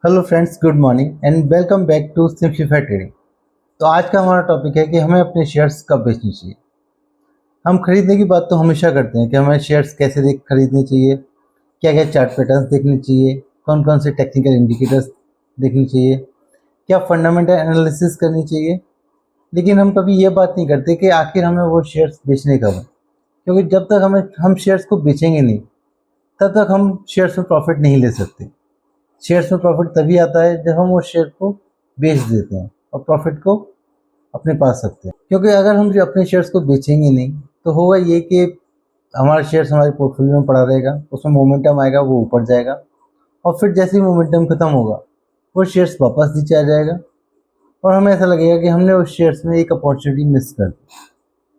Hello friends, good morning and welcome back to simplified trading. तो आज का हमारा टॉपिक है कि हमें अपने शेयर्स कब बेचने चाहिए। हम खरीदने की बात तो हमेशा करते हैं कि हमें शेयर्स कैसे देख खरीदने चाहिए, क्या क्या चार्ट पैटर्न्स देखने चाहिए, कौन कौन से टेक्निकल इंडिकेटर्स देखने चाहिए, क्या फंडामेंटल एनालिसिस करनी चाहिए। लेकिन हम कभी ये बात नहीं करते कि आखिर हमें वो शेयर्स बेचने कब है, क्योंकि जब तक हम शेयर्स को बेचेंगे नहीं तब तक हम शेयर्स में प्रॉफिट नहीं ले सकते। शेयर्स में प्रॉफिट तभी आता है जब हम उस शेयर को बेच देते हैं और प्रॉफिट को अपने पास रखते हैं। क्योंकि अगर हम जो अपने शेयर्स को बेचेंगे नहीं तो होगा ये कि हमारा शेयर्स हमारे पोर्टफोलियो में पड़ा रहेगा, उसमें मोमेंटम आएगा, वो ऊपर जाएगा और फिर जैसे ही मोमेंटम खत्म होगा वो शेयर्स वापस नीचे आ जाएगा और हमें ऐसा लगेगा कि हमने उस शेयर्स में एक अपॉर्चुनिटी मिस कर दी।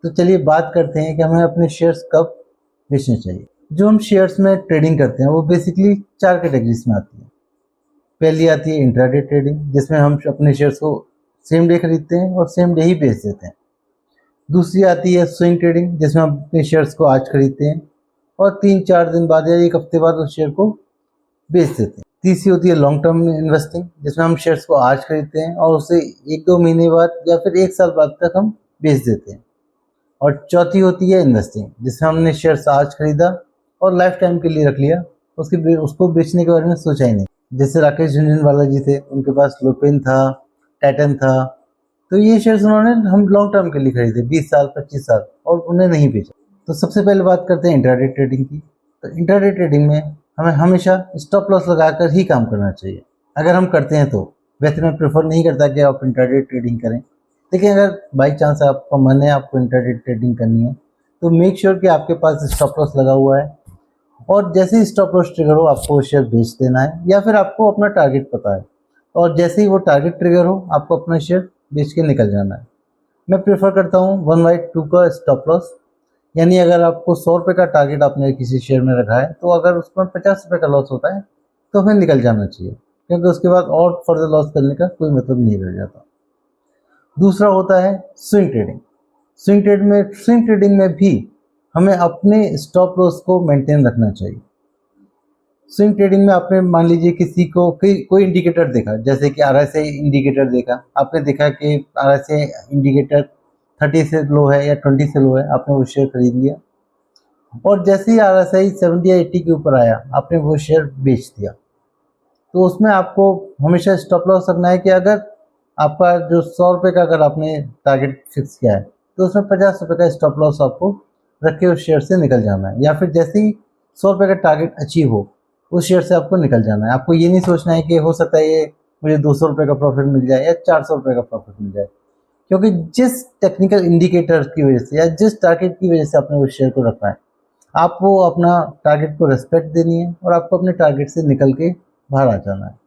तो चलिए बात करते हैं कि हमें अपने शेयर्स कब बेचने चाहिए। जो हम शेयर्स में ट्रेडिंग करते हैं वो बेसिकली 4 कैटेगरीज में आती है। पहली आती है इंट्राडे ट्रेडिंग, जिसमें हम अपने शेयर्स को सेम डे खरीदते हैं और सेम डे ही बेच देते हैं। दूसरी आती है स्विंग ट्रेडिंग, जिसमें हम अपने शेयर्स को आज खरीदते हैं और 3-4 दिन बाद या एक हफ्ते बाद उस शेयर को बेच देते हैं। तीसरी होती है लॉन्ग टर्म इन्वेस्टिंग, जिसमें हम शेयर्स को आज खरीदते हैं और उसे 1-2 महीने बाद या फिर 1 साल बाद तक हम बेच देते हैं। और चौथी होती है इन्वेस्टिंग, जिसमें हमने शेयर्स आज खरीदा और लाइफ टाइम के लिए रख लिया, उसको बेचने के बारे में सोचा ही नहीं। जैसे राकेश झुनझुनवाला जी थे, उनके पास लुपिन था, टाइटन था, तो ये शेयर्स उन्होंने हम लॉन्ग टर्म के लिए खरीदे 20 साल 25 साल और उन्हें नहीं बेचा। तो सबसे पहले बात करते हैं इंट्राडे ट्रेडिंग की। तो इंट्राडे ट्रेडिंग में हमें हमेशा स्टॉप लॉस लगाकर ही काम करना चाहिए, अगर हम करते हैं तो। वैसे मैं प्रेफर नहीं करता कि आप इंट्राडे ट्रेडिंग करें, लेकिन अगर बाई चांस आपका मन है आपको इंट्राडे ट्रेडिंग करनी है तो मेक श्योर कि आपके पास स्टॉप लॉस लगा हुआ है और जैसे ही स्टॉप लॉस ट्रिगर हो आपको वो शेयर बेच देना है, या फिर आपको अपना टारगेट पता है और जैसे ही वो टारगेट ट्रिगर हो आपको अपना शेयर बेच के निकल जाना है। मैं प्रेफर करता हूँ 1/2 का स्टॉप लॉस, यानी अगर आपको 100 रुपये का टारगेट आपने किसी शेयर में रखा है तो अगर उसमें 50 रुपये का लॉस होता है तो हमें निकल जाना चाहिए, क्योंकि उसके बाद और फर्दर लॉस करने का कोई मतलब नहीं रह जाता। दूसरा होता है स्विंग ट्रेडिंग। स्विंग ट्रेडिंग में भी हमें अपने स्टॉप लॉस को मेंटेन रखना चाहिए। स्विंग ट्रेडिंग में आपने मान लीजिए किसी को कोई इंडिकेटर देखा, जैसे कि आरएसआई इंडिकेटर देखा, आपने देखा कि आरएसआई इंडिकेटर 30 से लो है या 20 से लो है, आपने वो शेयर खरीद लिया और जैसे ही आरएसआई 70 या 80 के ऊपर आया आपने वो शेयर बेच दिया। तो उसमें आपको हमेशा स्टॉप लॉस रखना है कि अगर आपका जो 100 रुपये का अगर आपने टारगेट फिक्स किया है तो उसमें 50 रुपये का स्टॉप लॉस आपको रख के उस शेयर से निकल जाना है, या फिर जैसे ही 100 रुपये का टारगेट अचीव हो उस शेयर से आपको निकल जाना है। आपको ये नहीं सोचना है कि हो सकता है ये मुझे 200 रुपये का प्रॉफिट मिल जाए या 400 रुपये का प्रॉफिट मिल जाए, क्योंकि जिस टेक्निकल इंडिकेटर की वजह से या जिस टारगेट की वजह से आपने उस शेयर को रखना है, आप वो अपना टारगेट को रेस्पेक्ट देनी है और आपको अपने टारगेट से निकल के बाहर आ जाना है।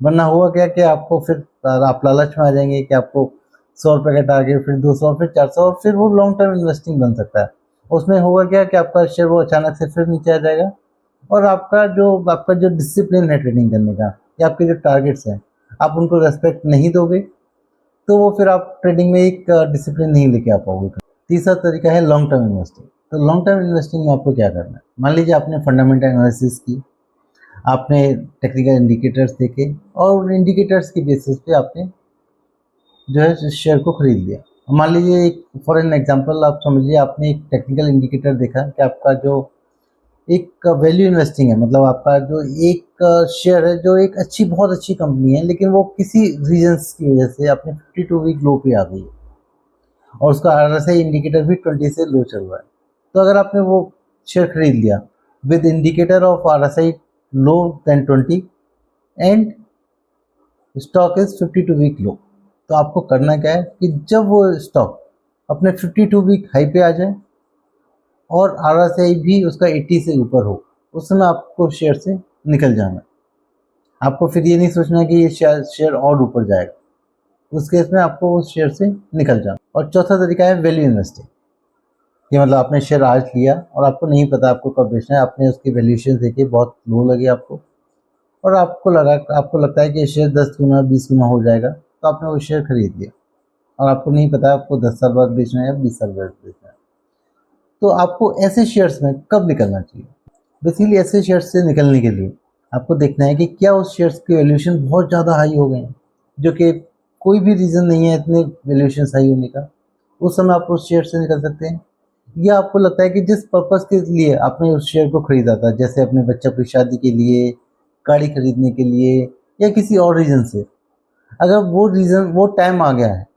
वरना हुआ क्या कि आपको फिर आप लालच में आ जाएंगे कि आपको 100 रुपये का टारगेट, फिर 200, फिर 400, और फिर वो लॉन्ग टर्म इन्वेस्टिंग बन सकता है। उसमें होगा क्या कि आपका शेयर वो अचानक से फिर नीचे आ जाएगा और आपका जो डिसिप्लिन है ट्रेडिंग करने का या आपके जो टारगेट्स हैं आप उनको रेस्पेक्ट नहीं दोगे तो वो फिर आप ट्रेडिंग में एक डिसिप्लिन नहीं लेके आ पाओगे। तीसरा तरीका है लॉन्ग टर्म इन्वेस्टिंग। तो लॉन्ग टर्म इन्वेस्टिंग में आपको क्या करना है, मान लीजिए आपने फंडामेंटल एनालिसिस की, आपने टेक्निकल इंडिकेटर्स देखे और उन इंडिकेटर्स की बेसिस पे आपने जो है शेयर को खरीद लिया। मान लीजिए एक फॉर एन एग्जांपल आप समझिए आपने एक टेक्निकल इंडिकेटर देखा कि आपका जो एक वैल्यू इन्वेस्टिंग है, मतलब आपका जो एक शेयर है जो एक बहुत अच्छी कंपनी है, लेकिन वो किसी रीजंस की वजह से अपने 52 वीक लो पे आ गई है और उसका आरएसआई इंडिकेटर भी 20 से लो चल रहा है। तो अगर आपने वो शेयर खरीद लिया with indicator of RSI low then 20 and stock is 52 week low, तो आपको करना क्या है कि जब वो स्टॉक अपने 52 वीक हाई पे आ जाए और आरएसआई भी उसका 80 से ऊपर हो, उस समय आपको शेयर से निकल जाना है। आपको फिर ये नहीं सोचना कि ये शेयर और ऊपर जाएगा, उस केस में आपको उस शेयर से निकल जाना। और चौथा तरीका है वैल्यू इन्वेस्टिंग। ये मतलब आपने शेयर आज लिया और आपको नहीं पता आपको कब बेचना है, आपने उसकी वैल्यूएशन देखी, बहुत लो लगी आपको और आपको लगता है कि शेयर 10 गुना 20 गुना हो जाएगा, तो आपने वो शेयर खरीद लिया और आपको नहीं पता आपको 10 साल बाद बेचना है या 20 साल बाद बेचना है। तो आपको ऐसे शेयर्स में कब निकलना चाहिए? बेसिकली ऐसे शेयर्स से निकलने के लिए आपको देखना है कि क्या उस शेयर्स के वैल्यूएशन बहुत ज़्यादा हाई हो गए हैं, जो कि कोई भी रीज़न नहीं है इतने वैल्यूएशन हाई होने का। उस समय आप उस शेयर से निकल सकते हैं। या आपको लगता है कि जिस पर्पज़ के लिए आपने उस शेयर को खरीदा था, जैसे अपने बच्चों की शादी के लिए, गाड़ी खरीदने के लिए या किसी और रीज़न से, अगर वो टाइम आ गया है,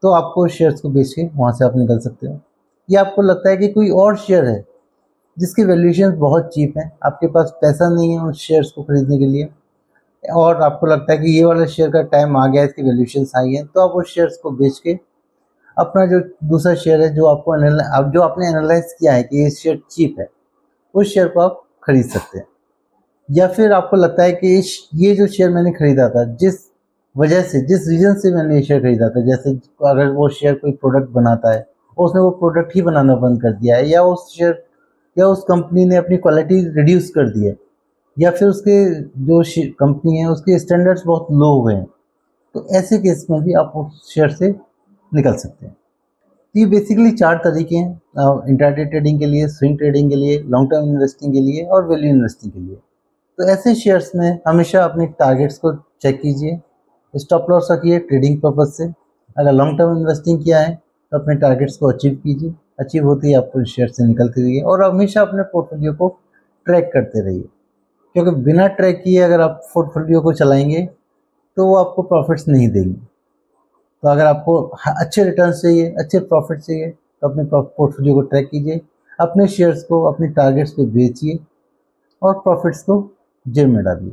तो आपको शेयर्स को बेच के वहाँ से आप निकल सकते हो। या आपको लगता है कि कोई और शेयर है जिसकी वैल्यूएशन बहुत चीप है, आपके पास पैसा नहीं है उस शेयर्स को खरीदने के लिए, और आपको लगता है कि ये वाला शेयर का टाइम आ गया है, इसकी वैल्यूएशन हाई है, तो आप उस शेयर्स को बेच के अपना जो दूसरा शेयर है जो जो आपने एनालाइज किया है कि ये शेयर चीप है, उस शेयर को आप खरीद सकते हैं। या फिर आपको लगता है कि ये जो शेयर मैंने खरीदा था, जिस रीज़न से मैंने ये शेयर खरीदा था, जैसे अगर वो शेयर कोई प्रोडक्ट बनाता है और उसने वो प्रोडक्ट ही बनाना बंद कर दिया है, या उस कंपनी ने अपनी क्वालिटी रिड्यूस कर दी है, या फिर उसके जो कंपनी है उसके स्टैंडर्ड्स बहुत लो हो गए हैं, तो ऐसे केस में भी आप उस शेयर से निकल सकते हैं। तो ये बेसिकली 4 तरीके हैं इंट्राडे ट्रेडिंग के लिए, स्विंग ट्रेडिंग के लिए, लॉन्ग टर्म इन्वेस्टिंग के लिए और वैल्यू इन्वेस्टिंग के लिए। तो ऐसे शेयर्स में हमेशा अपने टारगेट्स को चेक कीजिए, स्टॉप लॉस रखिए ट्रेडिंग पर्पज से। अगर लॉन्ग टर्म इन्वेस्टिंग किया है तो अपने टारगेट्स को अचीव कीजिए, अचीव होते ही आपको शेयर से निकलते रहिए और हमेशा अपने पोर्टफोलियो को ट्रैक करते रहिए, क्योंकि बिना ट्रैक किए अगर आप पोर्टफोलियो को चलाएंगे तो वो आपको प्रॉफिट्स नहीं देंगे। तो अगर आपको अच्छे रिटर्न्स चाहिए, अच्छे प्रॉफिट चाहिए, तो अपने पोर्टफोलियो को ट्रैक कीजिए, अपने शेयर्स को अपने टारगेट्स पे बेचिए और प्रॉफिट्स को जेब में डालिए।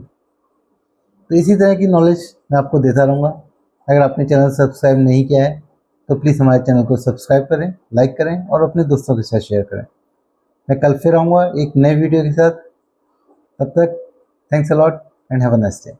तो इसी तरह की नॉलेज मैं आपको देता रहूँगा। अगर आपने चैनल सब्सक्राइब नहीं किया है तो प्लीज़ हमारे चैनल को सब्सक्राइब करें, लाइक करें और अपने दोस्तों के साथ शेयर करें। मैं कल फिर आऊँगा एक नए वीडियो के साथ। तब तक thanks a lot and have a nice day.